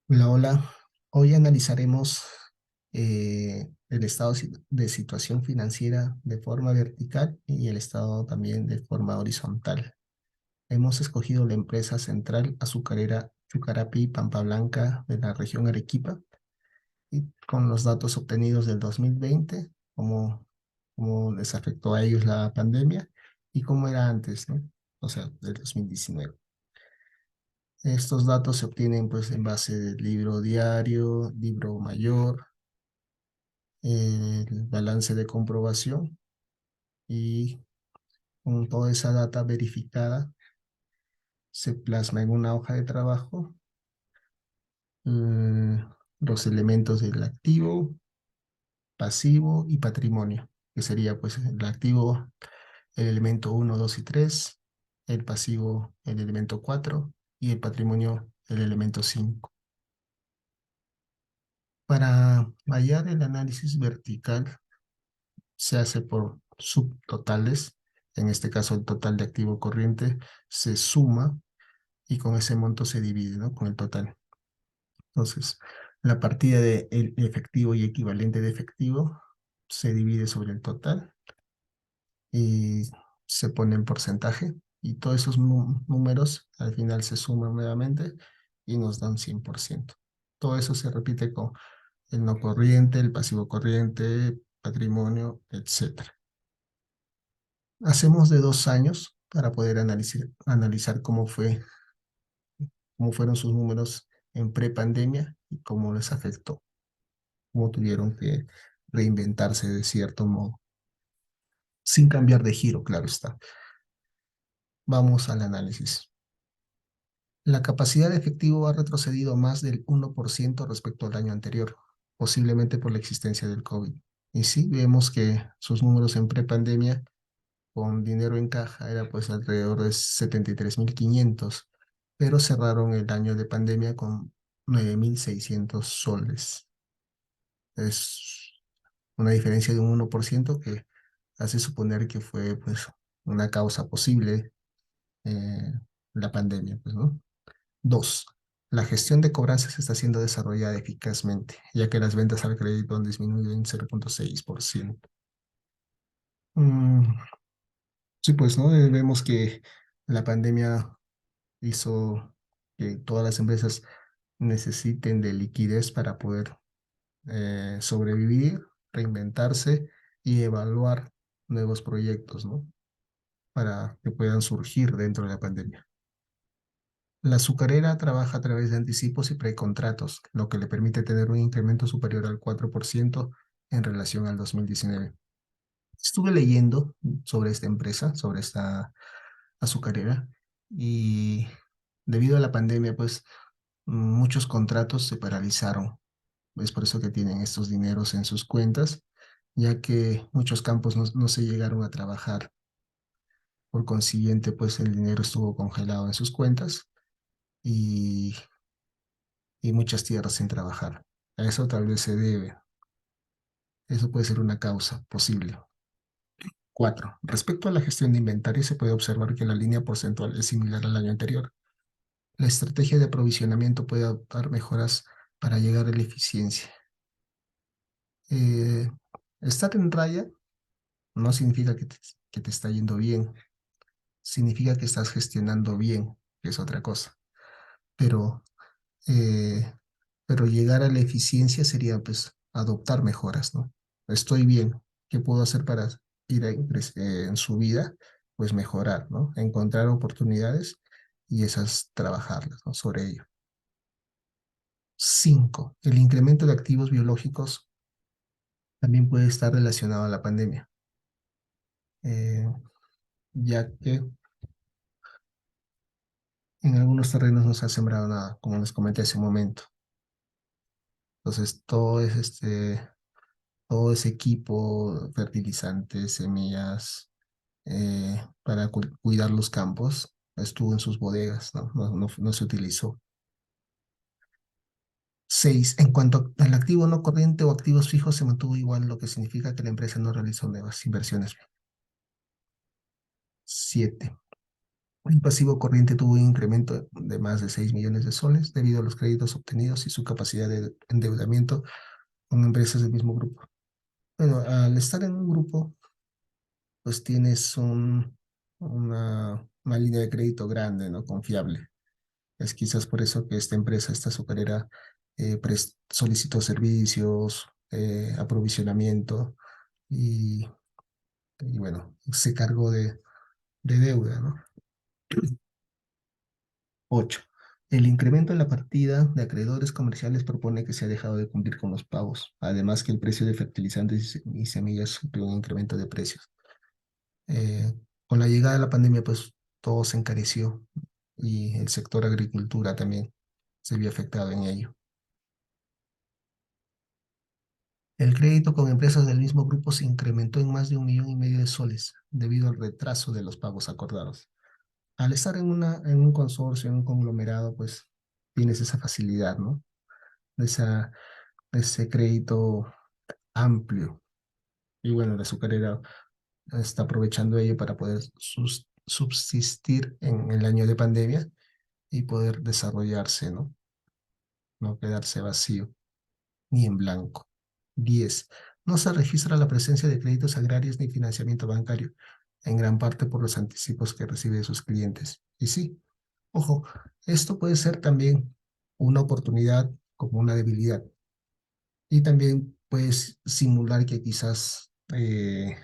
Hola, hola. Hoy analizaremos el estado de situación financiera de forma vertical y el estado también de forma horizontal. Hemos escogido la empresa central azucarera Chucarapi Pampa Blanca de la región Arequipa y con los datos obtenidos del 2020, cómo les afectó a ellos la pandemia y cómo era antes, ¿no? O sea, del 2019. Estos datos se obtienen pues en base del libro diario, libro mayor, el balance de comprobación y con toda esa data verificada se plasma en una hoja de trabajo eh, los elementos del activo, pasivo y patrimonio, que sería pues el activo, el elemento uno 2 y 3, el pasivo, el elemento 4 y el patrimonio, el elemento 5. Para hallar el análisis vertical se hace por subtotales. En este caso, el total de activo corriente se suma y con ese monto se divide, ¿no? Con el total. Entonces, la partida de el efectivo y equivalente de efectivo se divide sobre el total y se pone en porcentaje. Y todos esos números al final se suman nuevamente y nos dan 100%. Todo eso se repite con el no corriente, el pasivo corriente, patrimonio, etcétera. Hacemos de 2 años para poder analizar cómo fueron sus números en prepandemia y cómo les afectó, cómo tuvieron que reinventarse de cierto modo, sin cambiar de giro, claro está. Vamos al análisis. La capacidad de efectivo ha retrocedido más del 1% respecto al año anterior, posiblemente por la existencia del COVID. Y sí, vemos que sus números en prepandemia con dinero en caja era pues alrededor de 73.500, pero cerraron el año de pandemia con 9.600 soles. Es una diferencia de un 1% que hace suponer que fue pues una causa posible eh, la pandemia, pues, ¿no? Dos, la gestión de cobranzas está siendo desarrollada eficazmente, ya que las ventas al crédito han disminuido en 0,6%. Mm, sí, pues, ¿no? Vemos que la pandemia hizo que todas las empresas necesiten de liquidez para poder sobrevivir, reinventarse y evaluar nuevos proyectos, ¿no? Para que puedan surgir dentro de la pandemia. La azucarera trabaja a través de anticipos y precontratos, lo que le permite tener un incremento superior al 4% en relación al 2019. Estuve leyendo sobre esta empresa, sobre esta azucarera, y debido a la pandemia, pues muchos contratos se paralizaron. Es por eso que tienen estos dineros en sus cuentas, ya que muchos campos no se llegaron a trabajar. Por consiguiente, pues el dinero estuvo congelado en sus cuentas y, y muchas tierras sin trabajar. A eso tal vez se debe. Eso puede ser una causa posible. Cuatro. Respecto a la gestión de inventario, se puede observar que la línea porcentual es similar al año anterior. La estrategia de aprovisionamiento puede adoptar mejoras para llegar a la eficiencia. Eh, Estar en raya no significa que te está yendo bien, significa que estás gestionando bien, que es otra cosa. Pero, eh, pero llegar a la eficiencia sería pues adoptar mejoras, ¿no? Estoy bien, ¿qué puedo hacer para ir en su vida? Pues mejorar, ¿no? Encontrar oportunidades y esas trabajarlas, ¿no? Sobre ello. Cinco, el incremento de activos biológicos también puede estar relacionado a la pandemia, eh, ya que en algunos terrenos no se ha sembrado nada, como les comenté hace un momento. Entonces, todo ese equipo, fertilizantes, semillas, para cuidar los campos, estuvo en sus bodegas, ¿no? No se utilizó. Seis, en cuanto al activo no corriente o activos fijos, se mantuvo igual, lo que significa que la empresa no realizó nuevas inversiones. Siete, El pasivo corriente tuvo un incremento de más de 6 millones de soles debido a los créditos obtenidos y su capacidad de endeudamiento con empresas del mismo grupo. Bueno, al estar en un grupo, pues tienes una línea de crédito grande, ¿no? Confiable. Es quizás por eso que esta empresa, esta azucarera, solicitó servicios, aprovisionamiento y, y bueno, se cargó de deuda, ¿no? 8. El incremento en la partida de acreedores comerciales propone que se ha dejado de cumplir con los pagos, además que el precio de fertilizantes y semillas sufrió un incremento de precios. Eh, con la llegada de la pandemia, pues todo se encareció y el sector agricultura también se vio afectado en ello. El crédito con empresas del mismo grupo se incrementó en más de 1,5 millones de soles debido al retraso de los pagos acordados. Al estar en un consorcio, en un conglomerado, pues tienes esa facilidad, ¿no? Esa, ese crédito amplio. Y bueno, la azucarera está aprovechando ello para poder subsistir en el año de pandemia y poder desarrollarse, ¿no? No quedarse vacío ni en blanco. 10. No se registra la presencia de créditos agrarios ni financiamiento bancario, en gran parte por los anticipos que recibe de sus clientes. Y sí, ojo, esto puede ser también una oportunidad como una debilidad. Y también puedes simular que quizás en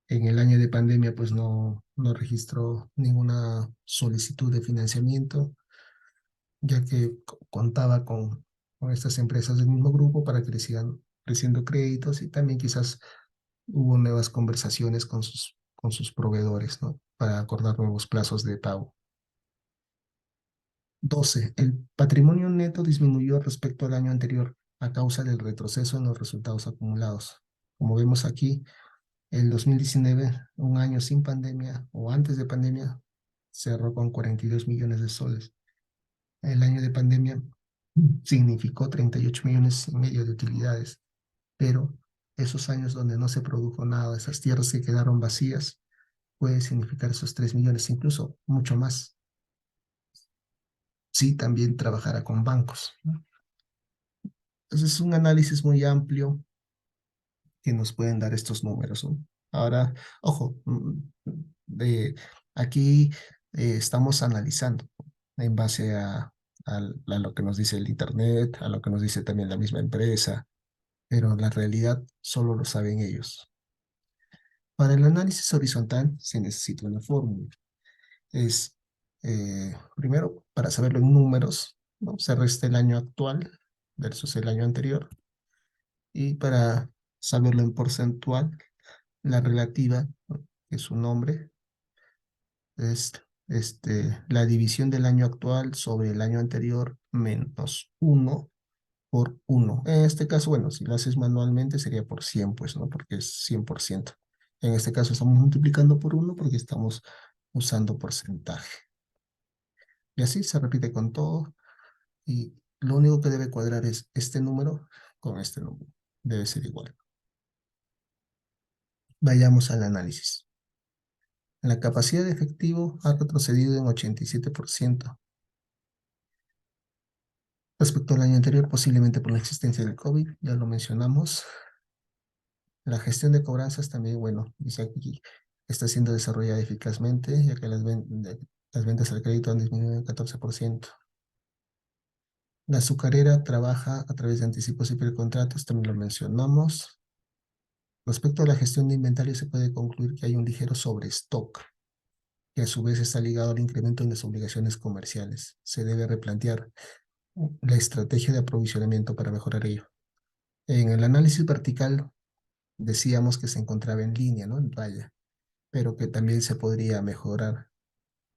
el año de pandemia pues no registró ninguna solicitud de financiamiento, ya que contaba con estas empresas del mismo grupo para que le sigan ofreciendo créditos y también quizás hubo nuevas conversaciones con sus proveedores, ¿no? Para acordar nuevos plazos de pago. 12. El patrimonio neto disminuyó respecto al año anterior a causa del retroceso en los resultados acumulados. Como vemos aquí, el 2019, un año sin pandemia o antes de pandemia, cerró con 42 millones de soles. El año de pandemia significó 38,5 millones de utilidades, pero esos años donde no se produjo nada, esas tierras que quedaron vacías, puede significar esos 3 millones, incluso mucho más. Sí, también trabajará con bancos, ¿no? Entonces es un análisis muy amplio que nos pueden dar estos números, ¿no? Ahora, ojo, de, aquí estamos analizando en base a lo que nos dice el Internet, a lo que nos dice también la misma empresa, pero la realidad solo lo saben ellos. Para el análisis horizontal se necesita una fórmula. Es, primero, para saberlo en números, ¿no? Se resta el año actual versus el año anterior. Y para saberlo en porcentual, la relativa, ¿no? Que es su nombre, es la división del año actual sobre el año anterior menos 1 por 1. En este caso, bueno, si lo haces manualmente sería por 100, pues, ¿no? Porque es 100%. En este caso estamos multiplicando por 1 porque estamos usando porcentaje. Y así se repite con todo. Y lo único que debe cuadrar es este número con este número. Debe ser igual. Vayamos al análisis. La capacidad de efectivo ha retrocedido en 87% respecto al año anterior, posiblemente por la existencia del COVID, ya lo mencionamos. La gestión de cobranzas también, bueno, dice aquí, está siendo desarrollada eficazmente, ya que las ventas al crédito han disminuido en 14%. La azucarera trabaja a través de anticipos y precontratos, también lo mencionamos. Respecto a la gestión de inventario, se puede concluir que hay un ligero sobrestock, que a su vez está ligado al incremento en las obligaciones comerciales. Se debe replantear la estrategia de aprovisionamiento para mejorar ello. En el análisis vertical decíamos que se encontraba en línea, ¿no? En raya, pero que también se podría mejorar.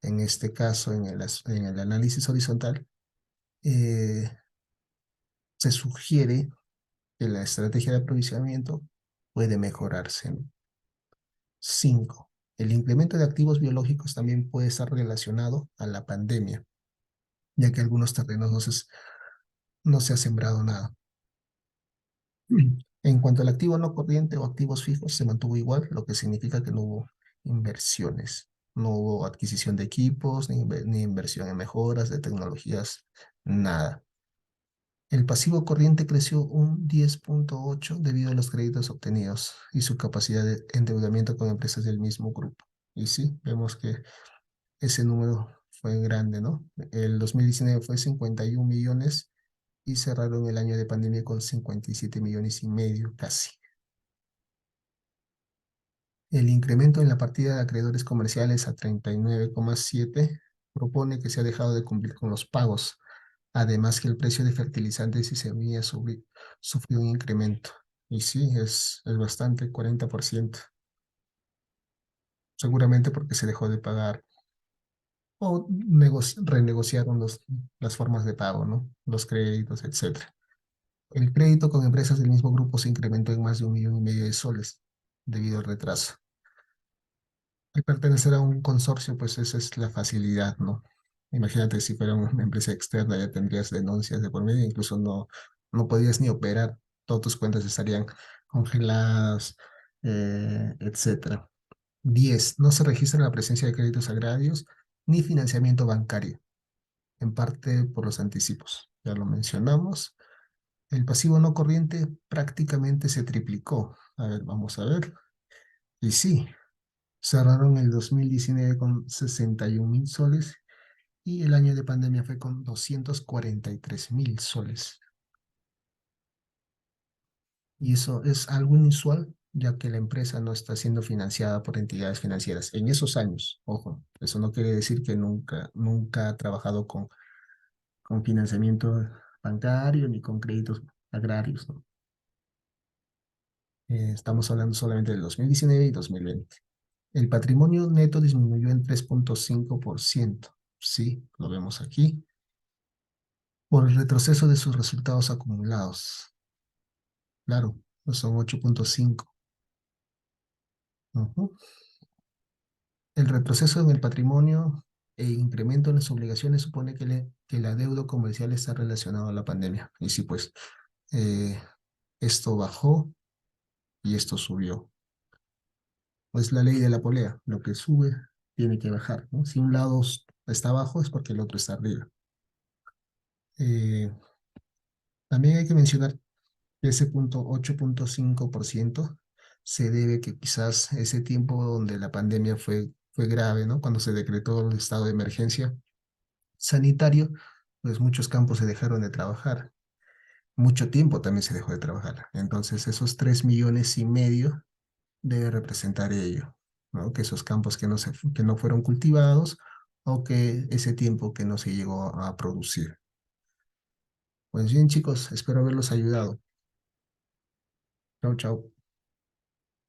En este caso, en el análisis horizontal, eh, se sugiere que la estrategia de aprovisionamiento puede mejorarse, ¿no? 5. El incremento de activos biológicos también puede estar relacionado a la pandemia, ya que algunos terrenos no se ha sembrado nada. En cuanto al activo no corriente o activos fijos, se mantuvo igual, lo que significa que no hubo inversiones. No hubo adquisición de equipos, ni inversión en mejoras de tecnologías, nada. El pasivo corriente creció un 10,8 debido a los créditos obtenidos y su capacidad de endeudamiento con empresas del mismo grupo. Y sí, vemos que ese número fue grande, ¿no? El 2019 fue 51 millones y cerraron el año de pandemia con 57 millones y medio casi. El incremento en la partida de acreedores comerciales a 39,7 propone que se ha dejado de cumplir con los pagos, además que el precio de fertilizantes y semillas sufrió un incremento. Y sí, es bastante, 40%, seguramente porque se dejó de pagar o renegociaron las formas de pago, ¿no? Los créditos, etcétera. El crédito con empresas del mismo grupo se incrementó en más de 1,5 millones de soles debido al retraso. Al pertenecer a un consorcio, pues esa es la facilidad, ¿no? Imagínate si fuera una empresa externa, ya tendrías denuncias de por medio, incluso no podías ni operar, todas tus cuentas estarían congeladas, etcétera. 10. No se registra la presencia de créditos agrarios ni financiamiento bancario, en parte por los anticipos. Ya lo mencionamos. El pasivo no corriente prácticamente se triplicó. A ver, vamos a ver. Y sí, cerraron el 2019 con 61.000 soles y el año de pandemia fue con 243.000 soles. Y eso es algo inusual, ya que la empresa no está siendo financiada por entidades financieras en esos años. Ojo, eso no quiere decir que nunca ha trabajado con financiamiento bancario ni con créditos agrarios, ¿no? Estamos hablando solamente del 2019 y 2020. El patrimonio neto disminuyó en 3,5%. Sí, lo vemos aquí, por el retroceso de sus resultados acumulados. Claro, no son 8,5. Ujú. El retroceso en el patrimonio e incremento en las obligaciones supone que la deuda comercial está relacionada a la pandemia. Y sí, pues eh, esto bajó y esto subió. Es la ley de la polea. Lo que sube tiene que bajar, ¿no? Si un lado está abajo es porque el otro está arriba. Eh, También hay que mencionar que ese 8,5% se debe que quizás ese tiempo donde la pandemia fue grave, ¿no? Cuando se decretó el estado de emergencia sanitario, pues muchos campos se dejaron de trabajar. Mucho tiempo también se dejó de trabajar. Entonces, esos 3,5 millones debe representar ello, ¿no? Que esos campos que no fueron cultivados o que ese tiempo que no se llegó a producir. Pues bien, chicos, espero haberlos ayudado. Chao, chao.